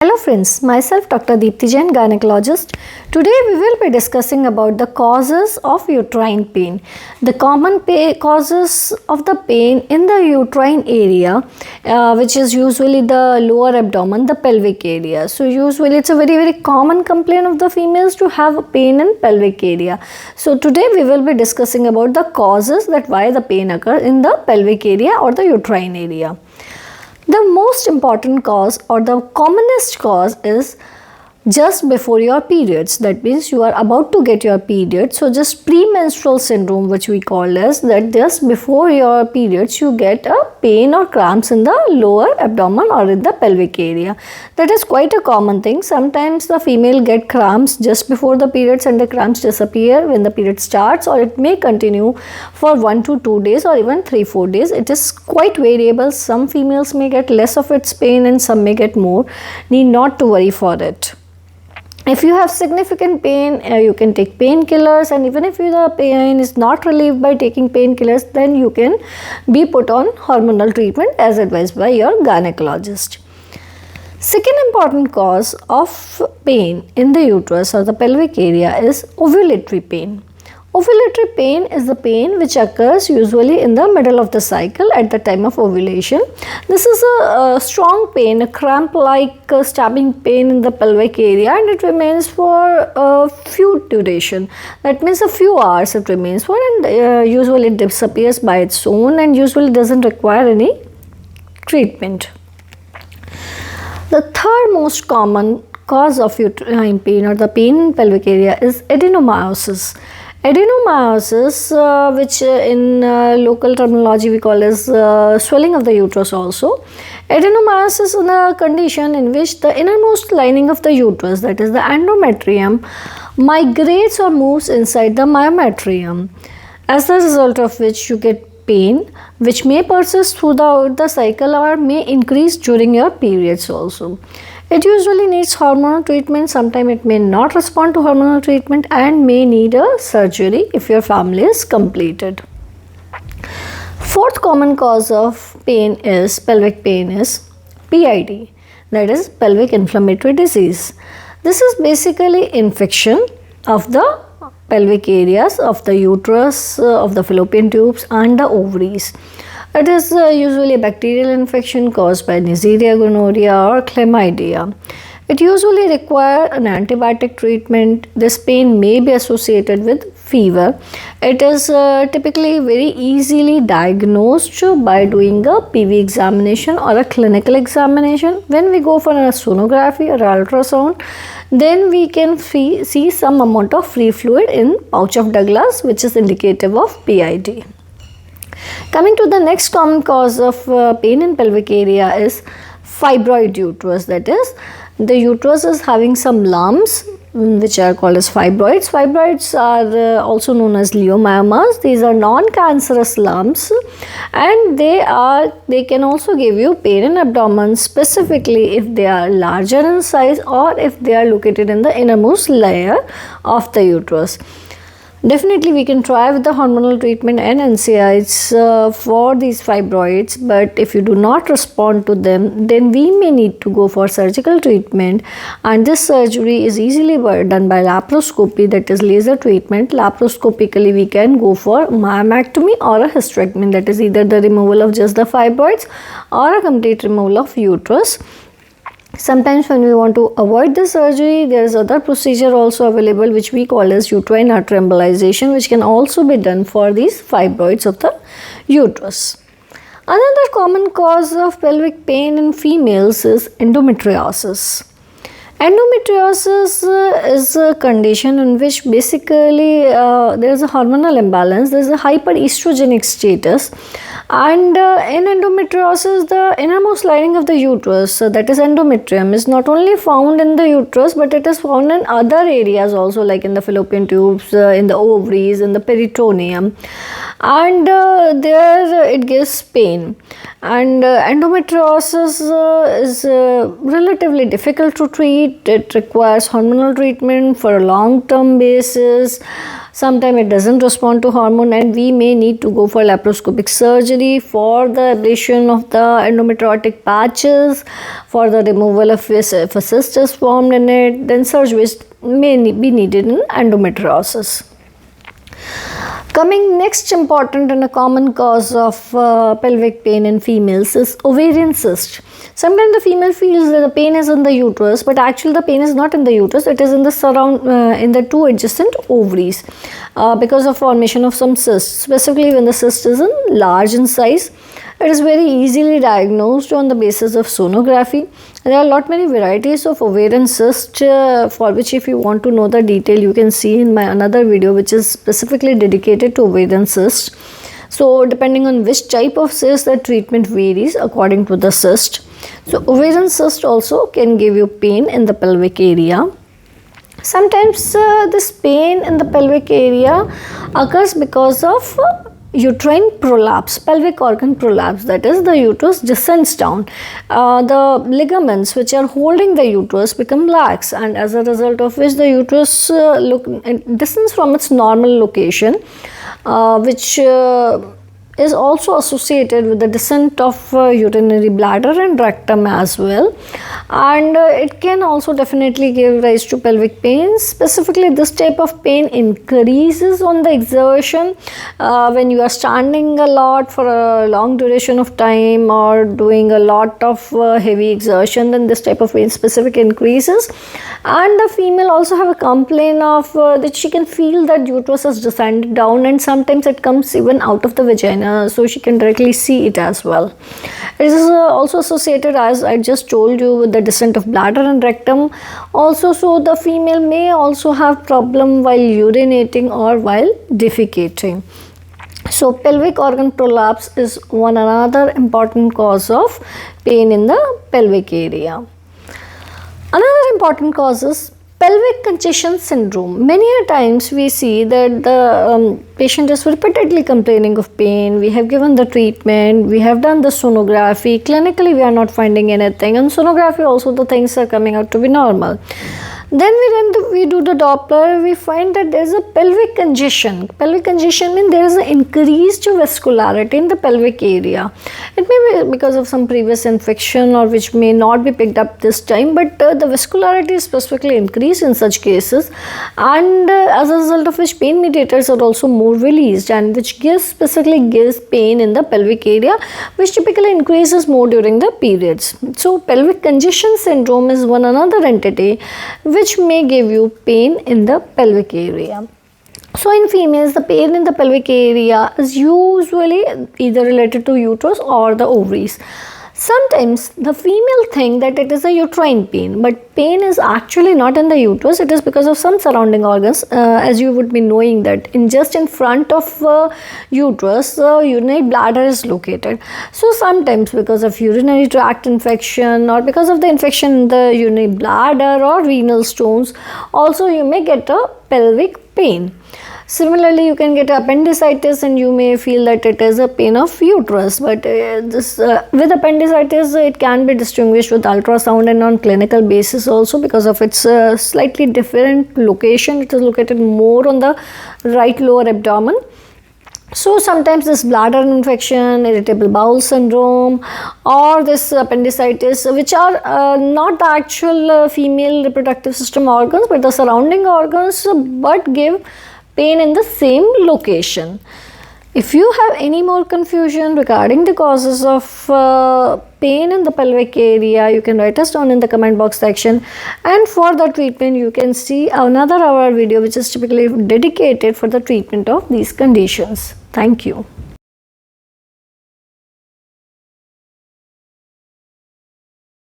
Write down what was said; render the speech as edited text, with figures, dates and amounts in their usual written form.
Hello friends, myself Dr. Deepti Jain, gynecologist. Today we will be discussing about the causes of uterine pain. The common causes of the pain in the uterine area, which is usually the lower abdomen, the pelvic area. So usually it's a very common complaint of the females to have pain in pelvic area. So today we will be discussing about the causes that why the pain occurs in the pelvic area or the uterine area. The most important cause or the commonest cause is just before your periods. That means you are about to get your period. So just premenstrual syndrome, which we call as that, just before your periods you get a pain or cramps in the lower abdomen or in the pelvic area. That is quite a common thing. Sometimes the female get cramps just before the periods and the cramps disappear when the period starts, or it may continue for 1 to 2 days or even 3-4 days. It is quite variable. Some females may get less of its pain and some may get more. Need not to worry for it. If you have significant pain, you can take painkillers, and even if the pain is not relieved by taking painkillers, then you can be put on hormonal treatment as advised by your gynecologist. Second important cause of pain in the uterus or the pelvic area is ovulatory pain. Ovulatory pain is the pain which occurs usually in the middle of the cycle at the time of ovulation. This is a strong pain, a cramp-like stabbing pain in the pelvic area, and it remains for a few duration. That means a few hours it remains for, and usually it disappears by its own and usually doesn't require any treatment. The third most common cause of uterine pain or the pain in pelvic area is adenomyosis. Adenomyosis, which in local terminology we call as swelling of the uterus also. Adenomyosis is a condition in which the innermost lining of the uterus, that is the endometrium, migrates or moves inside the myometrium, as a result of which you get pain which may persist throughout the cycle or may increase during your periods also. It usually needs hormonal treatment. Sometimes it may not respond to hormonal treatment and may need a surgery if your family is completed. Fourth common cause of pain is pelvic pain is PID, that is pelvic inflammatory disease. This is basically infection of the pelvic areas of the uterus, of the fallopian tubes and the ovaries. It is usually a bacterial infection caused by Neisseria gonorrhea or chlamydia. It usually requires an antibiotic treatment. This pain may be associated with fever. It is typically very easily diagnosed by doing a PV examination or a clinical examination. When we go for a sonography or ultrasound, then we can see some amount of free fluid in pouch of Douglas, which is indicative of PID. Coming to the next common cause of pain in pelvic area is fibroid uterus, that is the uterus is having some lumps which are called as fibroids. Fibroids are also known as leiomyomas. These are non-cancerous lumps, and they can also give you pain in abdomen, specifically if they are larger in size or if they are located in the innermost layer of the uterus. Definitely we can try with the hormonal treatment and NSAIDs for these fibroids, but if you do not respond to them, then we may need to go for surgical treatment, and this surgery is easily done by laparoscopy, that is laser treatment. Laparoscopically we can go for myomectomy or a hysterectomy, that is either the removal of just the fibroids or a complete removal of uterus. Sometimes when we want to avoid the surgery, there is other procedure also available which we call as uterine artery embolization, which can also be done for these fibroids of the uterus. Another common cause of pelvic pain in females is endometriosis. Endometriosis is a condition in which basically there is a hormonal imbalance, there is a hyperestrogenic status, and in endometriosis the innermost lining of the uterus, that is endometrium, is not only found in the uterus but it is found in other areas also, like in the fallopian tubes, in the ovaries, in the peritoneum, and there it gives pain. And endometriosis is relatively difficult to treat. It requires hormonal treatment for a long-term basis. Sometimes it doesn't respond to hormone, and we may need to go for laparoscopic surgery for the ablation of the endometriotic patches, for the removal of if a cyst is formed in it. Then surgery may be needed in endometriosis. Coming next important and a common cause of pelvic pain in females is ovarian cyst. Sometimes the female feels that the pain is in the uterus, but actually the pain is not in the uterus, it is in the two adjacent ovaries because of formation of some cysts. Specifically when the cyst is large in size, it is very easily diagnosed on the basis of sonography. There are many varieties of ovarian cyst for which if you want to know the detail, you can see in my another video which is specifically dedicated to ovarian cyst. So depending on which type of cyst, the treatment varies according to the cyst. So ovarian cyst also can give you pain in the pelvic area. Sometimes this pain in the pelvic area occurs because of uterine prolapse, pelvic organ prolapse, that is the uterus descends down. The ligaments which are holding the uterus become lax, and as a result of which the uterus descends from its normal location, which is also associated with the descent of urinary bladder and rectum as well, and it can also definitely give rise to pelvic pain. Specifically this type of pain increases on the exertion when you are standing a lot for a long duration of time or doing a lot of heavy exertion, then this type of pain specific increases. And the female also have a complaint of that she can feel that uterus has descended down, and sometimes it comes even out of the vagina, so she can directly see it as well. It is also associated, as I just told you, with the descent of bladder and rectum also. So the female may also have problem while urinating or while defecating. So pelvic organ prolapse is one another important cause of pain in the pelvic area. Another important cause is pelvic congestion syndrome. Many a times we see that the patient is repeatedly complaining of pain. We have given the treatment, we have done the sonography. Clinically we are not finding anything, and sonography also the things are coming out to be normal. Then we do the Doppler, we find that there is a pelvic congestion. Pelvic congestion means there is an increased vascularity in the pelvic area. It may be because of some previous infection or which may not be picked up this time, but the vascularity is specifically increased in such cases, and as a result of which pain mediators are also more released, and which specifically gives pain in the pelvic area, which typically increases more during the periods. So pelvic congestion syndrome is one another entity which may give you pain in the pelvic area. So in females, the pain in the pelvic area is usually either related to uterus or the ovaries. Sometimes the female think that it is a uterine pain, but pain is actually not in the uterus. It is because of some surrounding organs, as you would be knowing that just in front of uterus, the urinary bladder is located. So sometimes because of urinary tract infection or because of the infection in the urinary bladder or renal stones, also you may get a pelvic pain. Similarly, you can get appendicitis and you may feel that it is a pain of uterus, but with appendicitis it can be distinguished with ultrasound and on clinical basis also because of its slightly different location. It is located more on the right lower abdomen. So sometimes this bladder infection, irritable bowel syndrome, or this appendicitis, which are not the actual female reproductive system organs but the surrounding organs, but give pain in the same location. If you have any more confusion regarding the causes of pain in the pelvic area, you can write us down in the comment box section, and for the treatment you can see another hour video which is typically dedicated for the treatment of these conditions. Thank you.